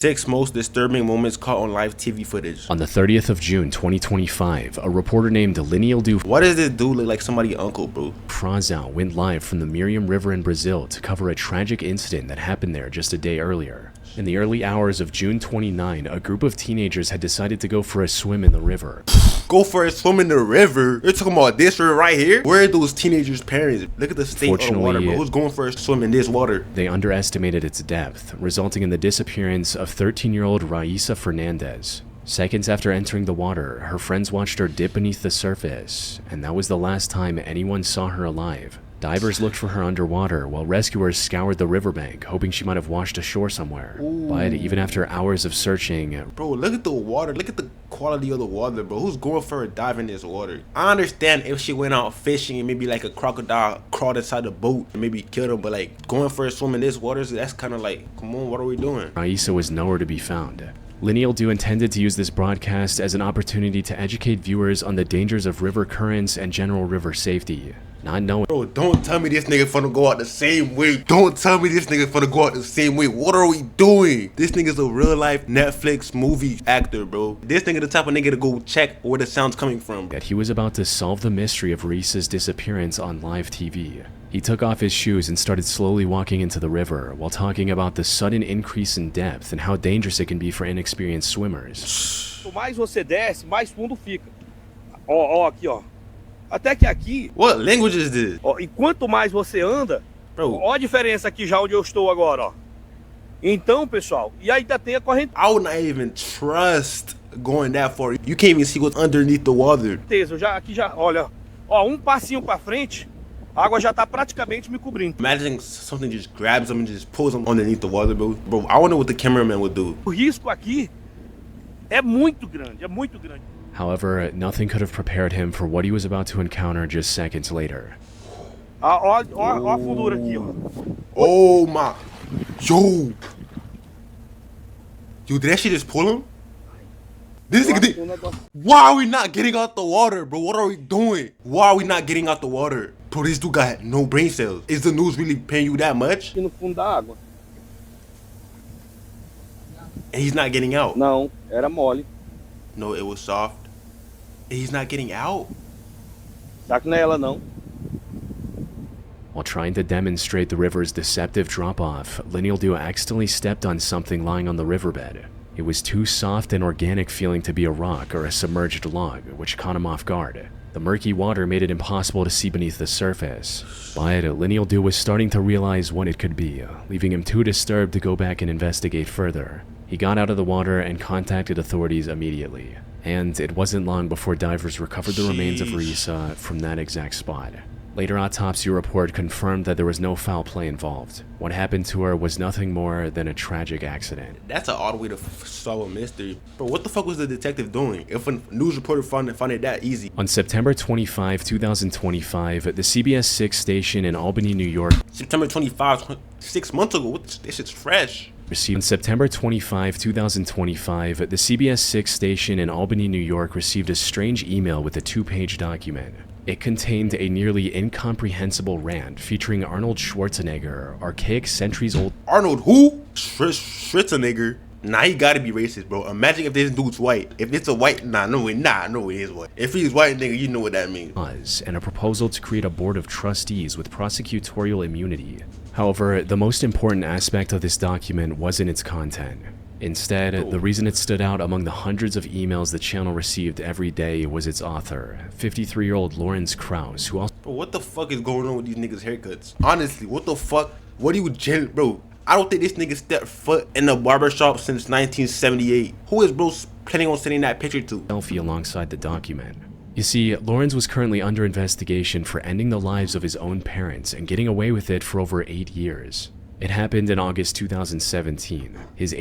6 most disturbing moments caught on live TV footage. On the 30th of June 2025, a reporter named Liniel Du Why does this dude look like somebody's uncle, bro? Frazão went live from the Miriam River in Brazil to cover a tragic incident that happened there just a day earlier. In the early hours of June 29, a group of teenagers had decided to go for a swim in the river. Go for a swim in the river? You're talking about this river right here? Where are those teenagers' parents? Look at the state of the water, bro. Who's going for a swim in this water? They underestimated its depth, resulting in the disappearance of 13-year-old Raíssa Fernandes. Seconds after entering the water, her friends watched her dip beneath the surface, and that was the last time anyone saw her alive. Divers looked for her underwater, while rescuers scoured the riverbank, hoping she might have washed ashore somewhere. Ooh. But even after hours of searching... Bro, look at the water. Look at the quality of the water, bro. Who's going for a dive in this water? I understand if she went out fishing and maybe like a crocodile crawled inside the boat and maybe killed him, but like going for a swim in this water, that's kind of like, come on, what are we doing? Raíssa was nowhere to be found. Liniel Du intended to use this broadcast as an opportunity to educate viewers on the dangers of river currents and general river safety. Not knowing. Bro, don't tell me this nigga finna go out the same way. Don't tell me this nigga finna go out the same way. What are we doing? This nigga's a real life Netflix movie actor, bro. This nigga the type of nigga to go check where the sound's coming from. That he was about to solve the mystery of Raíssa's disappearance on live TV. He took off his shoes and started slowly walking into the river while talking about the sudden increase in depth and how dangerous it can be for inexperienced swimmers. Quanto mais você desce, mais fundo fica. Ó, aqui, ó. Até que aqui... What language is this? Ó, e quanto mais você anda... Bro. Ó a diferença aqui já onde eu estou agora, ó. Então, pessoal, e ainda tem a corrente... I would not even trust going that far. You can't even see what's underneath the water. Aqui já, olha, ó, um passinho pra frente, a água já tá praticamente me cobrindo. Imagine something just grabs them and just pulls them underneath the water, bro. Bro, I wonder what the cameraman would do. O risco aqui é muito grande, é muito grande. However, nothing could have prepared him for what he was about to encounter just seconds later. Ó a fundura aqui, ó. Oh my... Yo, did that shit just pull him? This nigga Why are we not getting out the water, bro? What are we doing? Why are we not getting out the water? Bro, this dude got no brain cells. Is the news really paying you that much? Aqui no fundo da água. And he's not getting out? Não, era mole. No, it was soft. And he's not getting out? Tá que não é ela não. While trying to demonstrate the river's deceptive drop-off, Liniel Du accidentally stepped on something lying on the riverbed. It was too soft and organic feeling to be a rock or a submerged log, which caught him off guard. The murky water made it impossible to see beneath the surface. But Liniel Du was starting to realize what it could be, leaving him too disturbed to go back and investigate further. He got out of the water and contacted authorities immediately. And it wasn't long before divers recovered the remains of Raíssa from that exact spot. Later autopsy report confirmed that there was no foul play involved. What happened to her was nothing more than a tragic accident. That's an odd way to solve a mystery. But what the fuck was the detective doing if a news reporter found it that easy? On September 25, 2025, the CBS 6 station in Albany, New York... September 25, 6 months ago? This shit's fresh. On September 25, 2025, the CBS 6 station in Albany, New York received a strange email with a 2-page document. It contained a nearly incomprehensible rant featuring Arnold Schwarzenegger, archaic centuries-old... Arnold who? Schwarzenegger? Nah, he gotta be racist, bro. Imagine if this dude's white. If it's a white... no, he is white. If he's white, nigga, you know what that means. And a proposal to create a board of trustees with prosecutorial immunity. However, the most important aspect of this document wasn't its content. Instead, the reason it stood out among the hundreds of emails the channel received every day was its author, 53-year-old Lawrence Krauss, who also... Bro, what the fuck is going on with these niggas' haircuts? Honestly, what the fuck? What do you... Bro, I don't think this nigga stepped foot in the barbershop since 1978. Who is bro planning on sending that picture to? Selfie alongside the document. You see, Lawrence was currently under investigation for ending the lives of his own parents and getting away with it for over 8 years. It happened in August 2017. His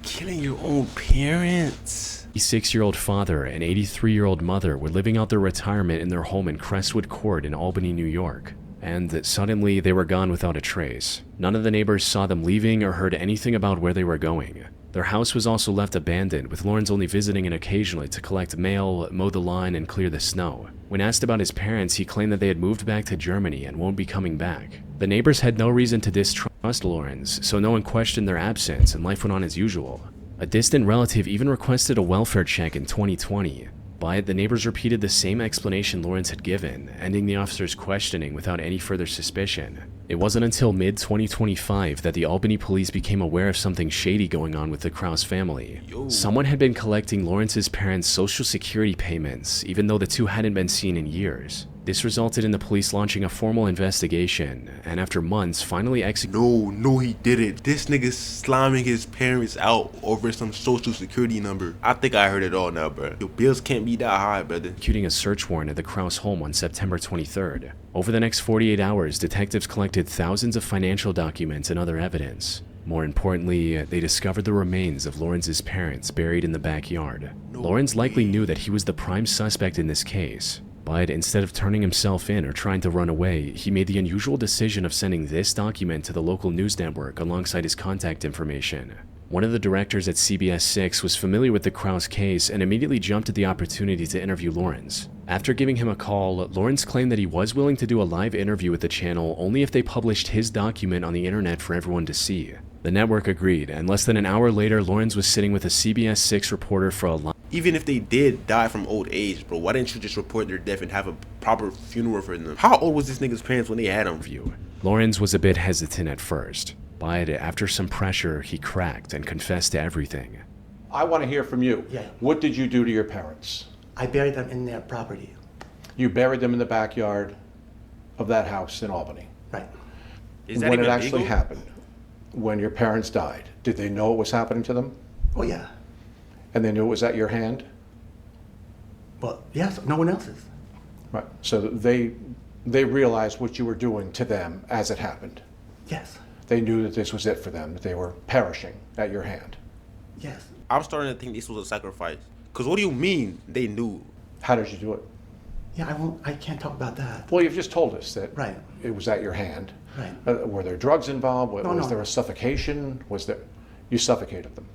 Killing your own parents. 86-year-old father and 83-year-old mother were living out their retirement in their home in Crestwood Court in Albany, New York. And suddenly, they were gone without a trace. None of the neighbors saw them leaving or heard anything about where they were going. Their house was also left abandoned, with Lawrence only visiting it occasionally to collect mail, mow the lawn, and clear the snow. When asked about his parents, he claimed that they had moved back to Germany and won't be coming back. The neighbors had no reason to distrust Lawrence, so no one questioned their absence and life went on as usual. A distant relative even requested a welfare check in 2020, but the neighbors repeated the same explanation Lawrence had given, ending the officer's questioning without any further suspicion. It wasn't until mid-2025 that the Albany police became aware of something shady going on with the Kraus family. Someone had been collecting Lawrence's parents' social security payments, even though the two hadn't been seen in years. This resulted in the police launching a formal investigation, and after months, finally executed. No, he didn't. This nigga sliming his parents out over some social security number. I think I heard it all now, bro. Your bills can't be that high, brother. Executing a search warrant at the Kraus home on September 23rd. Over the next 48 hours, detectives collected thousands of financial documents and other evidence. More importantly, they discovered the remains of Lawrence's parents buried in the backyard. Lawrence likely knew that he was the prime suspect in this case, but instead of turning himself in or trying to run away, he made the unusual decision of sending this document to the local news network alongside his contact information. One of the directors at CBS 6 was familiar with the Kraus case and immediately jumped at the opportunity to interview Lawrence. After giving him a call, Lawrence claimed that he was willing to do a live interview with the channel only if they published his document on the internet for everyone to see. The network agreed, and less than an hour later, Lawrence was sitting with a CBS 6 reporter for a live. Even if they did die from old age, bro, why didn't you just report their death and have a proper funeral for them? How old was this nigga's parents when they had him? Lawrence was a bit hesitant at first, but after some pressure, he cracked and confessed to everything. I want to hear from you. Yeah. What did you do to your parents? I buried them in their property. You buried them in the backyard of that house in Albany. Right. Is that When even it actually legal? happened, when your parents died, did they know what was happening to them? Oh, yeah. And they knew it was at your hand? But yes, no one else's. Right. So they realized what you were doing to them as it happened. Yes. They knew that this was it for them, that they were perishing at your hand. Yes. I'm starting to think this was a sacrifice. Cause what do you mean they knew? How did you do it? Yeah, I can't talk about that. Well, you've just told us that Right. it was at your hand. Right. Were there drugs involved? Was No. there a suffocation? You suffocated them.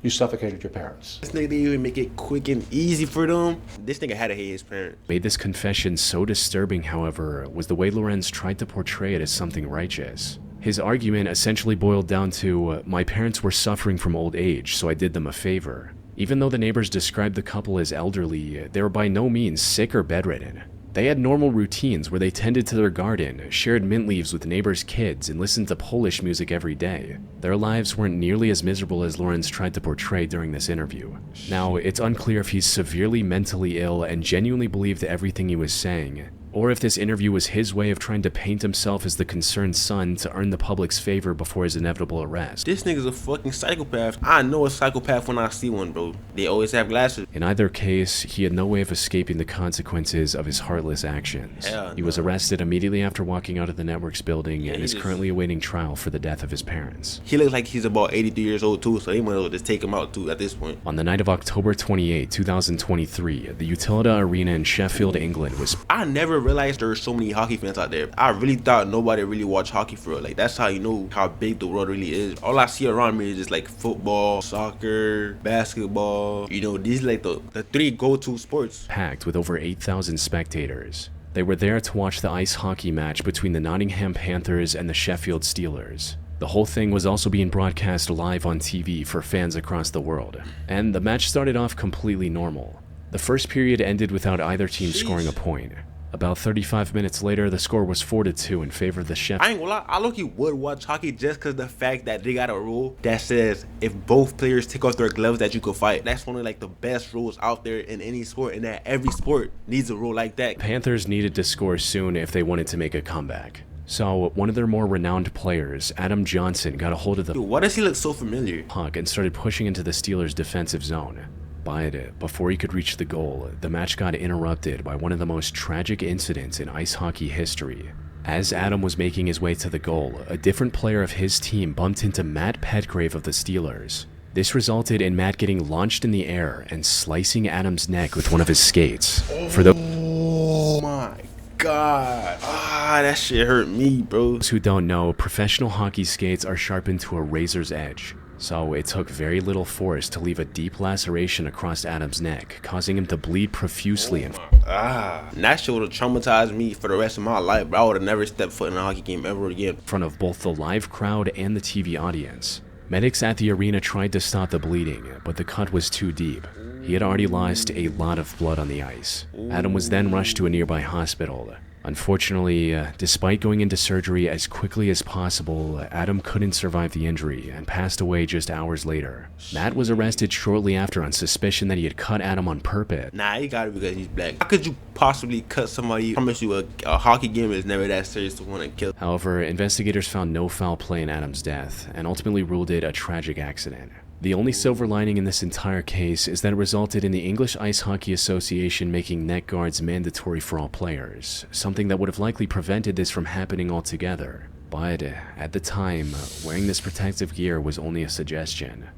You suffocated your parents. This nigga didn't even make it quick and easy for them. This nigga had to hate his parents. Made this confession so disturbing, however, was the way Lawrence tried to portray it as something righteous. His argument essentially boiled down to, my parents were suffering from old age, so I did them a favor. Even though the neighbors described the couple as elderly, they were by no means sick or bedridden. They had normal routines where they tended to their garden, shared mint leaves with neighbors' kids, and listened to Polish music every day. Their lives weren't nearly as miserable as Lawrence tried to portray during this interview. Now, it's unclear if he's severely mentally ill and genuinely believed everything he was saying, or if this interview was his way of trying to paint himself as the concerned son to earn the public's favor before his inevitable arrest. This nigga's a fucking psychopath. I know a psychopath when I see one, bro. They always have glasses. In either case, he had no way of escaping the consequences of his heartless actions. Hell He was no. arrested immediately after walking out of the network's building and he is just- currently awaiting trial for the death of his parents. He looks like he's about 83 years old too, so they might as well just take him out too at this point. On the night of October 28, 2023, the Utilita Arena in Sheffield, England was I never realized there were so many hockey fans out there. I really thought nobody really watched hockey for real. Like, that's how you know how big the world really is. All I see around me is just like football, soccer, basketball. You know, these like the three go-to sports. packed with over 8,000 spectators. They were there to watch the ice hockey match between the Nottingham Panthers and the Sheffield Steelers. The whole thing was also being broadcast live on TV for fans across the world, and the match started off completely normal. The first period ended without either team scoring a point. About 35 minutes later, the score was 4-2 in favor of the Sheffield. I ain't gonna lie, I low-key would watch hockey just because the fact that they got a rule that says if both players take off their gloves that you could fight. That's one of like the best rules out there in any sport, and that every sport needs a rule like that. Panthers needed to score soon if they wanted to make a comeback. So, one of their more renowned players, Adam Johnson, got a hold of the Dude, why does he look so familiar? puck and started pushing into the Steelers' defensive zone. But before he could reach the goal, the match got interrupted by one of the most tragic incidents in ice hockey history. As Adam was making his way to the goal, a different player of his team bumped into Matt Petgrave of the Steelers. This resulted in Matt getting launched in the air and slicing Adam's neck with one of his skates. For Oh my god. That shit hurt me, bro. those who don't know, professional hockey skates are sharpened to a razor's edge. So it took very little force to leave a deep laceration across Adam's neck, causing him to bleed profusely in That shit would have traumatized me for the rest of my life, bro. I would have never stepped foot in a hockey game ever again. front of both the live crowd and the TV audience. Medics at the arena tried to stop the bleeding, but the cut was too deep. He had already lost a lot of blood on the ice. Adam was then rushed to a nearby hospital. Unfortunately, despite going into surgery as quickly as possible, Adam couldn't survive the injury and passed away just hours later. Matt was arrested shortly after on suspicion that he had cut Adam on purpose. Nah, he got it because he's black. How could you possibly cut somebody? I promise you, a hockey game is never that serious to want to kill. However, investigators found no foul play in Adam's death and ultimately ruled it a tragic accident. The only silver lining in this entire case is that it resulted in the English Ice Hockey Association making neck guards mandatory for all players, something that would have likely prevented this from happening altogether. But at the time, wearing this protective gear was only a suggestion.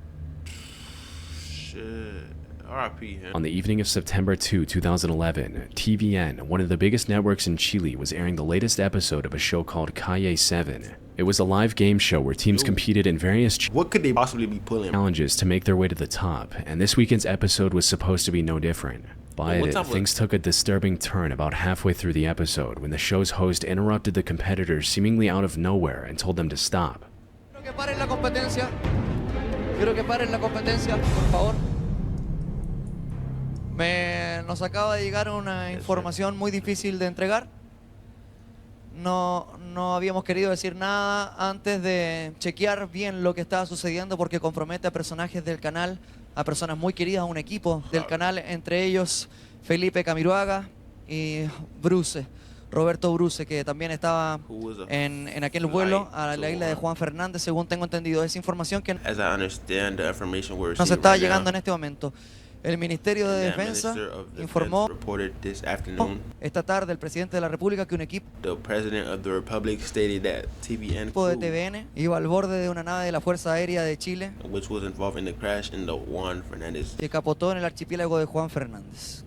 Shit. R.I.P. him. On the evening of September 2, 2011, TVN, one of the biggest networks in Chile, was airing the latest episode of a show called Calle 7. It was a live game show where teams competed in various What could they possibly be pulling? challenges to make their way to the top, and this weekend's episode was supposed to be no different. But things took a disturbing turn about halfway through the episode when the show's host interrupted the competitors seemingly out of nowhere and told them to stop. Quiero que paren la competencia. Quiero que paren la competencia, por favor. Nos acaba de llegar una información muy difícil de entregar. No habíamos querido decir nada antes de chequear bien lo que estaba sucediendo porque compromete a personajes del canal, a personas muy queridas, a un equipo del canal, entre ellos Felipe Camiroaga y Bruce, Roberto Bruce, que también estaba en aquel vuelo a la isla de Juan Fernández, según tengo entendido. Esa información que nos está llegando en este momento. El Ministerio de Defensa informó esta tarde el presidente de la República que un equipo de TVN iba al borde de una nave de la Fuerza Aérea de Chile que capotó en el archipiélago de Juan Fernández.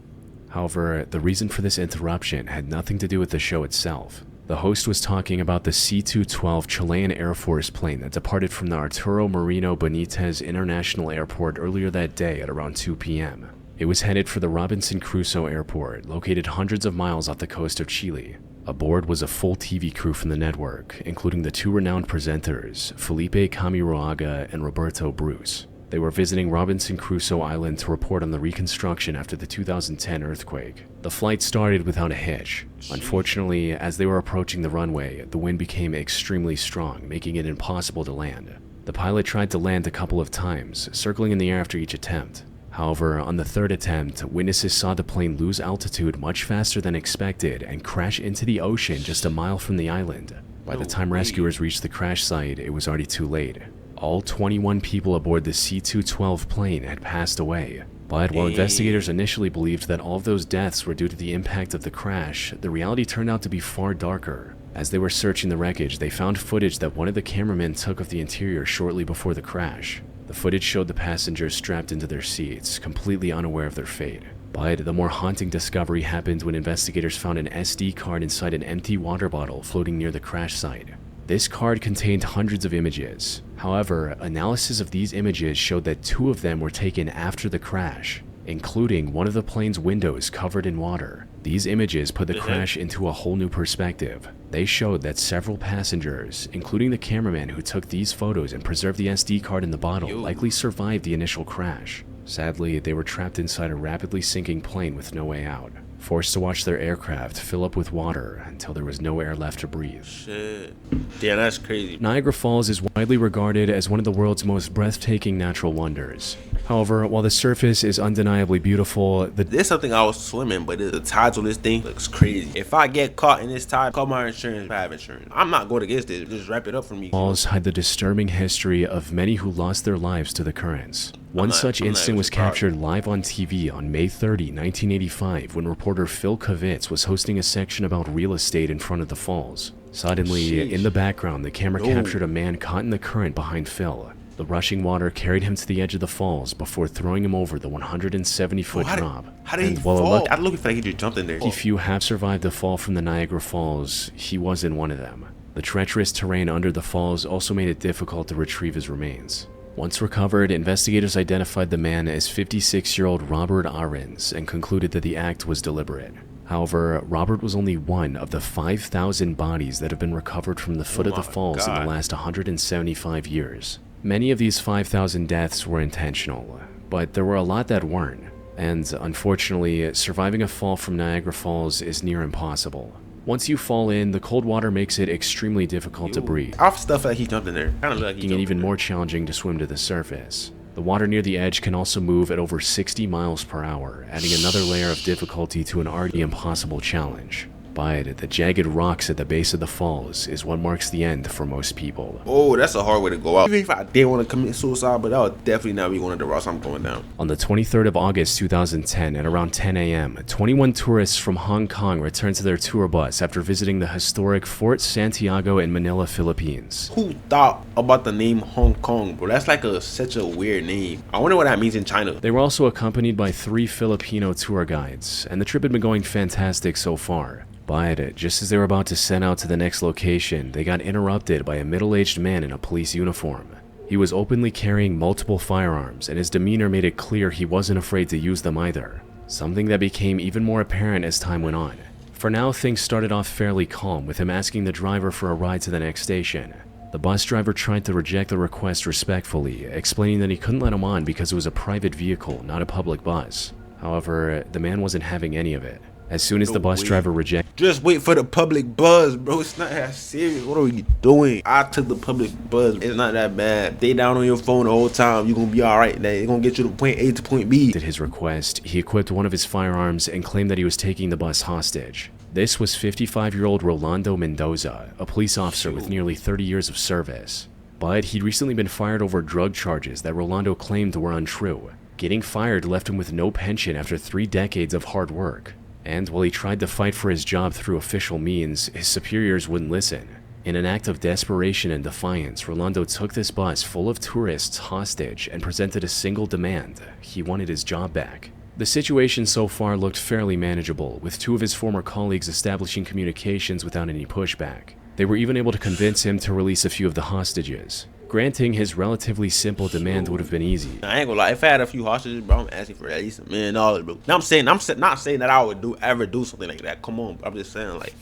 However, the reason for this interruption had nothing to do with the show itself. The host was talking about the C-212 Chilean Air Force plane that departed from the Arturo Merino Benitez International Airport earlier that day at around 2 p.m. It was headed for the Robinson Crusoe Airport, located hundreds of miles off the coast of Chile. Aboard was a full TV crew from the network, including the two renowned presenters, Felipe Camiroaga and Roberto Bruce. They were visiting Robinson Crusoe Island to report on the reconstruction after the 2010 earthquake. The flight started without a hitch. Unfortunately, as they were approaching the runway, the wind became extremely strong, making it impossible to land. The pilot tried to land a couple of times, circling in the air after each attempt. However, on the third attempt, witnesses saw the plane lose altitude much faster than expected and crash into the ocean just a mile from the island. By the time rescuers reached the crash site, it was already too late. All 21 people aboard the C-212 plane had passed away. But while investigators initially believed that all of those deaths were due to the impact of the crash, the reality turned out to be far darker. As they were searching the wreckage, they found footage that one of the cameramen took of the interior shortly before the crash. The footage showed the passengers strapped into their seats, completely unaware of their fate. But the more haunting discovery happened when investigators found an SD card inside an empty water bottle floating near the crash site. This card contained hundreds of images. However, analysis of these images showed that 2 of them were taken after the crash, including one of the plane's windows covered in water. These images put the crash into a whole new perspective. They showed that several passengers, including the cameraman who took these photos and preserved the SD card in the bottle, likely survived the initial crash. Sadly, they were trapped inside a rapidly sinking plane with no way out, forced to watch their aircraft fill up with water until there was no air left to breathe. Shit. Yeah, that's crazy. Niagara Falls is widely regarded as one of the world's most breathtaking natural wonders. However, while the surface is undeniably beautiful, There's something I was swimming, but the tides on this thing looks crazy. If I get caught in this tide, call my insurance. I have insurance. I'm not going against it. Just wrap it up for me. falls hide the disturbing history of many who lost their lives to the currents. One such incident was captured live on TV on May 30, 1985, when reporter Phil Kavitz was hosting a section about real estate in front of the falls. Suddenly, in the background, the camera captured a man caught in the current behind Phil. The rushing water carried him to the edge of the falls before throwing him over the 170-foot drop. How did he fall? I look like he just jumped in there. Few have survived the fall from the Niagara Falls. He wasn't one of them. The treacherous terrain under the falls also made it difficult to retrieve his remains. Once recovered, investigators identified the man as 56-year-old Robert Ahrens and concluded that the act was deliberate. However, Robert was only one of the 5,000 bodies that have been recovered from the foot of the falls in the last 175 years. Many of these 5,000 deaths were intentional, but there were a lot that weren't. And unfortunately, surviving a fall from Niagara Falls is near impossible. Once you fall in, the cold water makes it extremely difficult to breathe, Off stuff like he jumped in there. Kind of like he making it jumped even in more challenging to swim to the surface. The water near the edge can also move at over 60 miles per hour, adding another layer of difficulty to an already impossible challenge. But the jagged rocks at the base of the falls is what marks the end for most people. Oh, that's a hard way to go out. Even if I did want to commit suicide, but that would definitely not be one of the routes I'm going down. On the 23rd of August 2010 at around 10 a.m., 21 tourists from Hong Kong returned to their tour bus after visiting the historic Fort Santiago in Manila, Philippines. Who thought about the name Hong Kong, bro? That's like such a weird name. I wonder what that means in China. They were also accompanied by 3 Filipino tour guides, and the trip had been going fantastic so far. But just as they were about to set out to the next location, they got interrupted by a middle-aged man in a police uniform. He was openly carrying multiple firearms, and his demeanor made it clear he wasn't afraid to use them either, something that became even more apparent as time went on. For now, things started off fairly calm, with him asking the driver for a ride to the next station. The bus driver tried to reject the request respectfully, explaining that he couldn't let him on because it was a private vehicle, not a public bus. However, the man wasn't having any of it. As soon as the bus driver rejected, Just wait for the public buzz, bro. It's not that serious. What are we doing? I took the public buzz. It's not that bad. Stay down on your phone the whole time. You're gonna be alright. They're gonna get you to point A to point B. his request, he equipped one of his firearms and claimed that he was taking the bus hostage. This was 55-year-old Rolando Mendoza, a police officer with nearly 30 years of service. But he'd recently been fired over drug charges that Rolando claimed were untrue. Getting fired left him with no pension after 3 decades of hard work. And while he tried to fight for his job through official means, his superiors wouldn't listen. In an act of desperation and defiance, Rolando took this bus full of tourists hostage and presented a single demand: he wanted his job back. The situation so far looked fairly manageable, with 2 of his former colleagues establishing communications without any pushback. They were even able to convince him to release a few of the hostages. Granting his relatively simple demand would have been easy. I ain't gonna lie. If I had a few hostages, bro, I'm asking for at least $1 million, bro. Now I'm not saying that I would ever do something like that. Come on, bro. I'm just saying, like,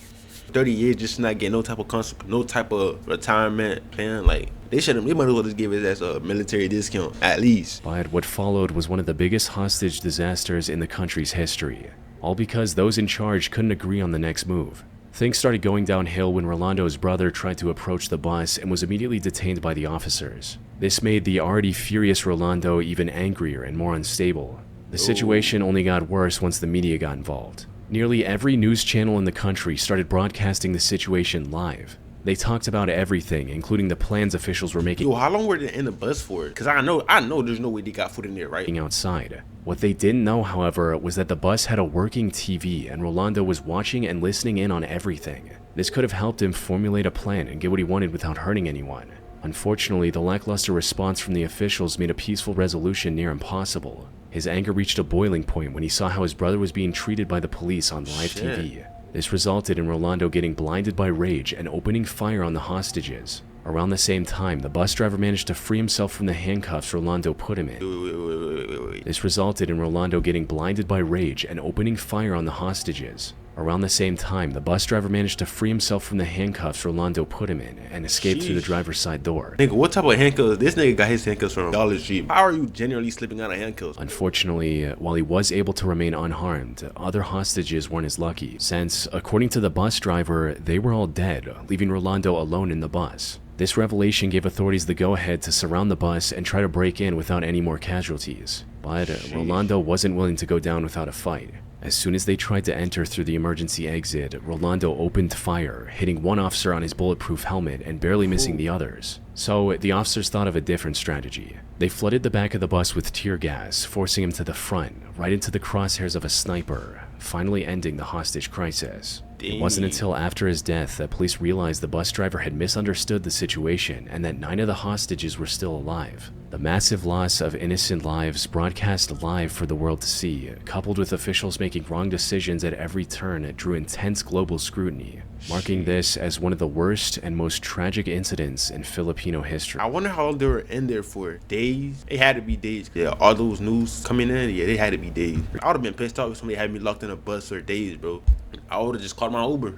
30 years just not getting no type of retirement plan. Like, they might as well just give his ass a military discount at least. But what followed was one of the biggest hostage disasters in the country's history, all because those in charge couldn't agree on the next move. Things started going downhill when Rolando's brother tried to approach the bus and was immediately detained by the officers. This made the already furious Rolando even angrier and more unstable. The situation only got worse once the media got involved. Nearly every news channel in the country started broadcasting the situation live. They talked about everything, including the plans officials were making. Yo, how long were they in the bus for? Because I know there's no way they got food in there, right? Outside. What they didn't know, however, was that the bus had a working TV and Rolando was watching and listening in on everything. This could have helped him formulate a plan and get what he wanted without hurting anyone. Unfortunately, the lackluster response from the officials made a peaceful resolution near impossible. His anger reached a boiling point when he saw how his brother was being treated by the police on live TV. This resulted in Rolando getting blinded by rage and opening fire on the hostages. Around the same time, the bus driver managed to free himself from the handcuffs Rolando put him in. This resulted in Rolando getting blinded by rage and opening fire on the hostages. Around the same time, the bus driver managed to free himself from the handcuffs Rolando put him in and escaped through the driver's side door. Nigga, what type of handcuffs? This nigga got his handcuffs from Dollar Tree. How are you generally slipping out of handcuffs? Unfortunately, while he was able to remain unharmed, other hostages weren't as lucky, since, according to the bus driver, they were all dead, leaving Rolando alone in the bus. This revelation gave authorities the go-ahead to surround the bus and try to break in without any more casualties. But Rolando wasn't willing to go down without a fight. As soon as they tried to enter through the emergency exit, Rolando opened fire, hitting one officer on his bulletproof helmet and barely missing the others. So the officers thought of a different strategy. They flooded the back of the bus with tear gas, forcing him to the front, right into the crosshairs of a sniper, finally ending the hostage crisis. It wasn't until after his death that police realized the bus driver had misunderstood the situation and that 9 of the hostages were still alive. The massive loss of innocent lives broadcast live for the world to see, coupled with officials making wrong decisions at every turn, drew intense global scrutiny, marking this as one of the worst and most tragic incidents in Filipino history. I wonder how long they were in there for. Days? It had to be days. Yeah, all those news coming in, yeah, they had to be days. I would have been pissed off if somebody had me locked in a bus for days, bro. I would have just called my Uber.